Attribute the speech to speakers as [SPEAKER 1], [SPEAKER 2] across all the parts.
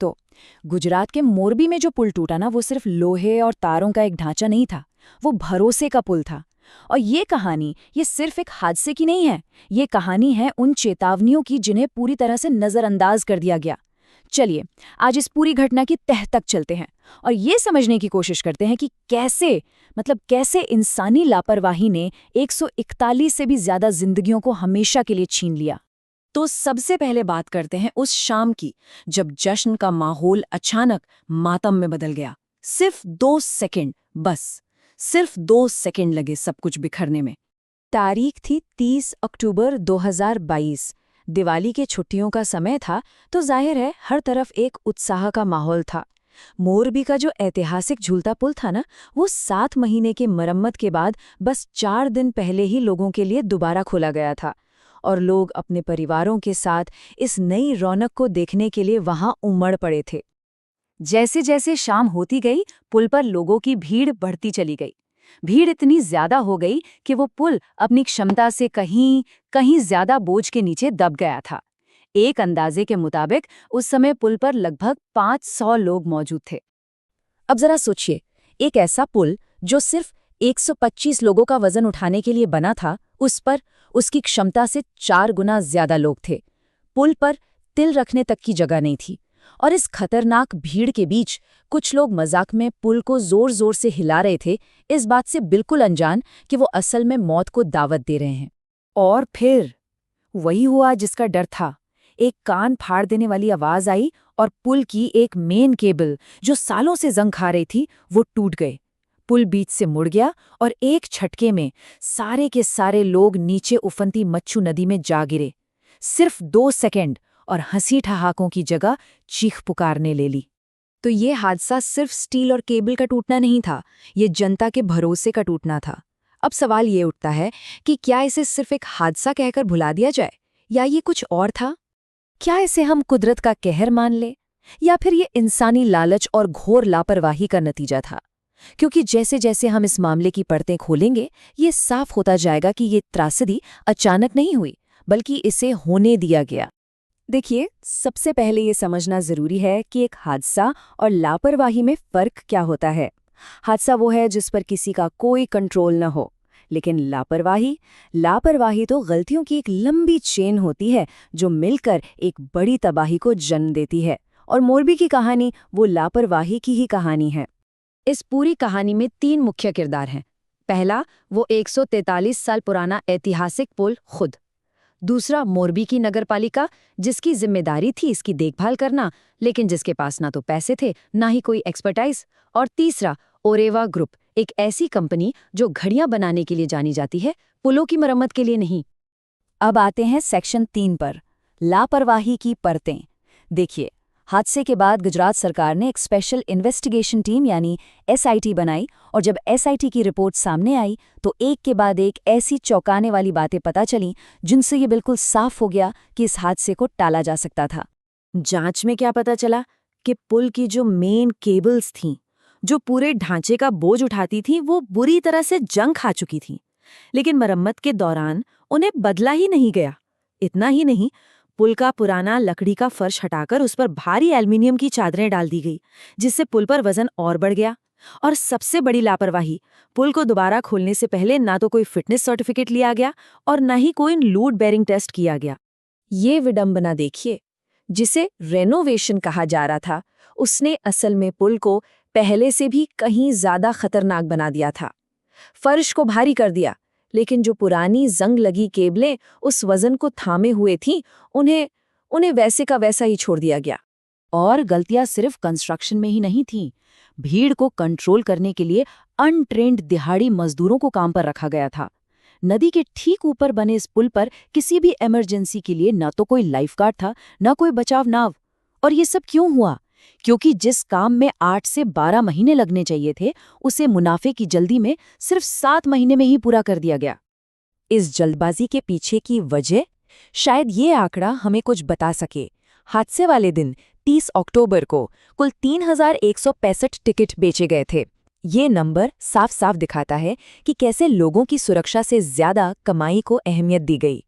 [SPEAKER 1] तो गुजरात के मोरबी में जो पुल टूटा ना, वो सिर्फ लोहे और तारों का एक ढांचा नहीं था, वो भरोसे का पुल था। और ये कहानी ये सिर्फ एक हादसे की नहीं है, ये कहानी है उन चेतावनियों की जिन्हें पूरी तरह से नजरअंदाज कर दिया गया। चलिए आज इस पूरी घटना की तह तक चलते हैं और ये समझने की कोशिश करते हैं कि कैसे इंसानी लापरवाही ने 141 से भी ज्यादा जिंदगियों को हमेशा के लिए छीन लिया। तो सबसे पहले बात करते हैं उस शाम की, जब जश्न का माहौल अचानक मातम में बदल गया। सिर्फ 2 सेकंड, बस सिर्फ 2 सेकंड लगे सब कुछ बिखरने में। तारीख थी 30 अक्टूबर 2022। दिवाली के छुट्टियों का समय था, तो जाहिर है हर तरफ एक उत्साह का माहौल था। मोरबी का जो ऐतिहासिक झूलता पुल था ना, वो 7 महीने की मरम्मत के बाद बस 4 दिन पहले ही लोगों के लिए दोबारा खोला गया था। और लोग अपने परिवारों के साथ इस नई रौनक को देखने के लिए वहां उमड़ पड़े थे। जैसे जैसे शाम होती गई, पुल पर लोगों की भीड़ बढ़ती चली गई। भीड़ इतनी ज्यादा हो गई कि वो पुल अपनी क्षमता से कहीं कहीं ज्यादा बोझ के नीचे दब गया था। एक अंदाजे के मुताबिक उस समय पुल पर लगभग 500 लोग मौजूद थे। अब जरा सोचिए, एक ऐसा पुल जो सिर्फ 125 लोगों का वजन उठाने के लिए बना था, उस पर उसकी क्षमता से 4 गुना ज्यादा लोग थे। पुल पर तिल रखने तक की जगह नहीं थी। और इस खतरनाक भीड़ के बीच कुछ लोग मजाक में पुल को जोर जोर से हिला रहे थे, इस बात से बिल्कुल अनजान कि वो असल में मौत को दावत दे रहे हैं। और फिर वही हुआ जिसका डर था। एक कान फाड़ देने वाली आवाज आई और पुल की एक मेन केबल जो सालों से जंग खा रही थी, वो टूट गई। पुल बीच से मुड़ गया और एक झटके में सारे के सारे लोग नीचे उफनती मच्छू नदी में जा गिरे। सिर्फ 2 सेकंड और हंसी ठहाकों की जगह चीख पुकारने ले ली। तो ये हादसा सिर्फ स्टील और केबल का टूटना नहीं था, ये जनता के भरोसे का टूटना था। अब सवाल ये उठता है कि क्या इसे सिर्फ एक हादसा कहकर भुला दिया जाए, या ये कुछ और था? क्या इसे हम कुदरत का कहर मान ले, या फिर ये इंसानी लालच और घोर लापरवाही का नतीजा था? क्योंकि जैसे जैसे हम इस मामले की परतें खोलेंगे, ये साफ होता जाएगा कि ये त्रासदी अचानक नहीं हुई, बल्कि इसे होने दिया गया। देखिए, सबसे पहले ये समझना जरूरी है कि एक हादसा और लापरवाही में फर्क क्या होता है। हादसा वो है जिस पर किसी का कोई कंट्रोल न हो, लेकिन लापरवाही तो गलतियों की एक लंबी चेन होती है जो मिलकर एक बड़ी तबाही को जन्म देती है। और मोरबी की कहानी वो लापरवाही की ही कहानी है। इस पूरी कहानी में 3 मुख्य किरदार हैं। पहला, वो 143 साल पुराना ऐतिहासिक पुल खुद। दूसरा, मोरबी की नगरपालिका, जिसकी जिम्मेदारी थी इसकी देखभाल करना, लेकिन जिसके पास ना तो पैसे थे, ना ही कोई एक्सपर्टाइज। और तीसरा, ओरेवा ग्रुप, एक ऐसी कंपनी जो घड़ियां बनाने के लिए जानी जाती है, पुलों की मरम्मत के लिए नहीं। अब आते हैं सेक्शन 3 पर, लापरवाही की परतें। देखिए, हादसे के बाद गुजरात सरकार ने एक स्पेशल इन्वेस्टिगेशन टीम यानी SIT बनाई, और जब SIT की रिपोर्ट सामने आई तो एक के बाद एक ऐसी चौंकाने वाली बातें पता चलीं जिनसे ये बिल्कुल साफ हो गया कि इस हादसे को टाला जा सकता था। जांच में क्या पता चला कि पुल की जो मेन केबल्स थीं, जो पूरे ढांचे का बोझ उठाती थीं, वो बुरी तरह से जंग खा चुकी थीं। लेकिन मरम्मत के दौरान उन्हें बदला ही नहीं गया। इतना ही नहीं, पुल का पुराना लकड़ी का फर्श हटाकर उस पर भारी एल्युमिनियम की चादरें डाल दी गई, जिससे पुल पर वजन और बढ़ गया। और सबसे बड़ी लापरवाही, पुल को दोबारा खोलने से पहले ना तो कोई फिटनेस सर्टिफिकेट लिया गया और न ही कोई लोड बेरिंग टेस्ट किया गया। ये विडंबना देखिए, जिसे रेनोवेशन कहा जा रहा था, उसने असल में पुल को पहले से भी कहीं ज्यादा खतरनाक बना दिया था। फर्श को भारी कर दिया, लेकिन जो पुरानी जंग लगी केबलें उस वजन को थामे हुए थीं, उन्हें वैसे का वैसा ही छोड़ दिया गया। और गलतियां सिर्फ कंस्ट्रक्शन में ही नहीं थीं। भीड़ को कंट्रोल करने के लिए अनट्रेन्ड दिहाड़ी मजदूरों को काम पर रखा गया था। नदी के ठीक ऊपर बने इस पुल पर किसी भी इमरजेंसी के लिए न तो कोई लाइफगार्ड था, न कोई बचाव नाव। और ये सब क्यों हुआ? क्योंकि जिस काम में 8 से 12 महीने लगने चाहिए थे, उसे मुनाफे की जल्दी में सिर्फ 7 महीने में ही पूरा कर दिया गया। इस जल्दबाजी के पीछे की वजह, शायद ये आंकड़ा हमें कुछ बता सके। हादसे वाले दिन 30 अक्टूबर को कुल 3165 टिकट बेचे गए थे। ये नंबर साफ साफ दिखाता है कि कैसे लोगों की सुरक्षा से ज्यादा कमाई को अहमियत दी गई।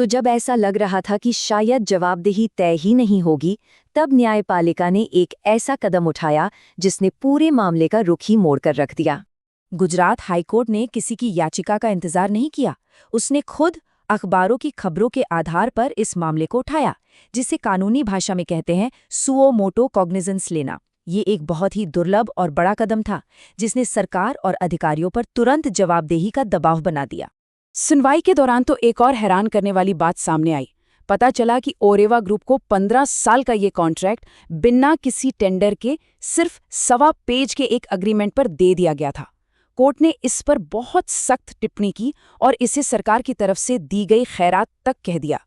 [SPEAKER 1] तो जब ऐसा लग रहा था कि शायद जवाबदेही तय ही नहीं होगी, तब न्यायपालिका ने एक ऐसा कदम उठाया जिसने पूरे मामले का रुख ही मोड़कर रख दिया। गुजरात हाईकोर्ट ने किसी की याचिका का इंतजार नहीं किया। उसने खुद अखबारों की खबरों के आधार पर इस मामले को उठाया, जिसे कानूनी भाषा में कहते हैं सुओ मोटो कॉग्निजेंस लेना। ये एक बहुत ही दुर्लभ और बड़ा कदम था, जिसने सरकार और अधिकारियों पर तुरंत जवाबदेही का दबाव बना दिया।
[SPEAKER 2] सुनवाई के दौरान तो एक और हैरान करने वाली बात सामने आई। पता चला कि ओरेवा ग्रुप को 15 साल का ये कॉन्ट्रैक्ट बिना किसी टेंडर के सिर्फ 1.25 पेज के एक अग्रीमेंट पर दे दिया गया था। कोर्ट ने इस पर बहुत सख्त टिप्पणी की और इसे सरकार की तरफ से दी गई खैरात तक कह दिया।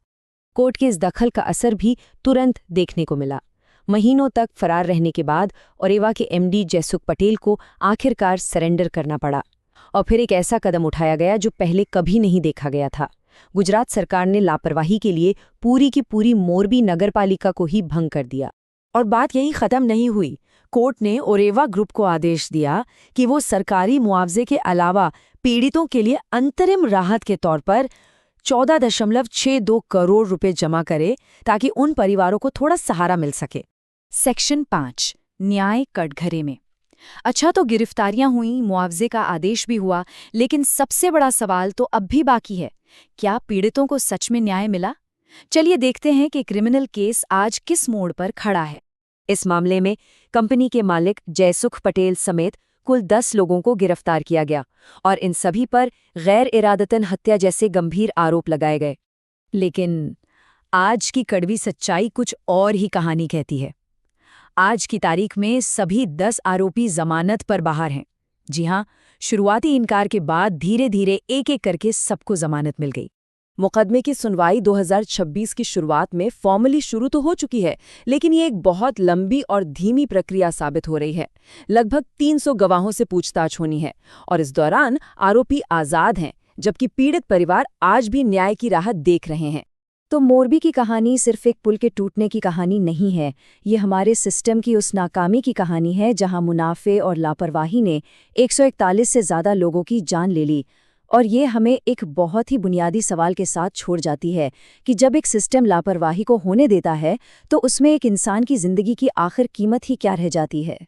[SPEAKER 1] कोर्ट के इस दखल का असर भी तुरंत देखने को मिला। महीनों तक फरार रहने के बाद ओरेवा के एमडी जयसुख पटेल को आखिरकार सरेंडर करना पड़ा, और फिर एक ऐसा कदम उठाया गया जो पहले कभी नहीं देखा गया था। गुजरात सरकार ने लापरवाही के लिए पूरी की पूरी मोरबी नगरपालिका को ही भंग कर दिया।
[SPEAKER 2] और बात यहीं खत्म नहीं हुई। कोर्ट ने ओरेवा ग्रुप को आदेश दिया कि वो सरकारी मुआवजे के अलावा पीड़ितों के लिए अंतरिम राहत के तौर पर 14.62 करोड़ रुपए जमा करे, ताकि उन परिवारों को थोड़ा सहारा मिल सके।
[SPEAKER 1] सेक्शन 5 न्याय कटघरे में। अच्छा, तो गिरफ्तारियां हुई, मुआवजे का आदेश भी हुआ, लेकिन सबसे बड़ा सवाल तो अब भी बाकी है। क्या पीड़ितों को सच में न्याय मिला? चलिए देखते हैं कि क्रिमिनल केस आज किस मोड़ पर खड़ा है। इस मामले में कंपनी के मालिक जयसुख पटेल समेत कुल 10 लोगों को गिरफ्तार किया गया, और इन सभी पर गैर इरादतन हत्या जैसे गंभीर आरोप लगाए गए। लेकिन आज की कड़वी सच्चाई कुछ और ही कहानी कहती है। आज की तारीख में सभी 10 आरोपी जमानत पर बाहर हैं। जी हाँ, शुरुआती इनकार के बाद धीरे धीरे एक एक करके सबको जमानत मिल गई।
[SPEAKER 2] मुकदमे की सुनवाई 2026 की शुरुआत में फॉर्मली शुरू तो हो चुकी है, लेकिन ये एक बहुत लंबी और धीमी प्रक्रिया साबित हो रही है। लगभग 300 गवाहों से पूछताछ होनी है, और इस दौरान आरोपी आज़ाद हैं, जबकि पीड़ित परिवार आज भी न्याय की राह देख रहे हैं।
[SPEAKER 1] तो मोरबी की कहानी सिर्फ एक पुल के टूटने की कहानी नहीं है। ये हमारे सिस्टम की उस नाकामी की कहानी है जहां मुनाफे और लापरवाही ने 141 से ज़्यादा लोगों की जान ले ली। और ये हमें एक बहुत ही बुनियादी सवाल के साथ छोड़ जाती है कि जब एक सिस्टम लापरवाही को होने देता है, तो उसमें एक इंसान की ज़िंदगी की आखिर कीमत ही क्या रह जाती है।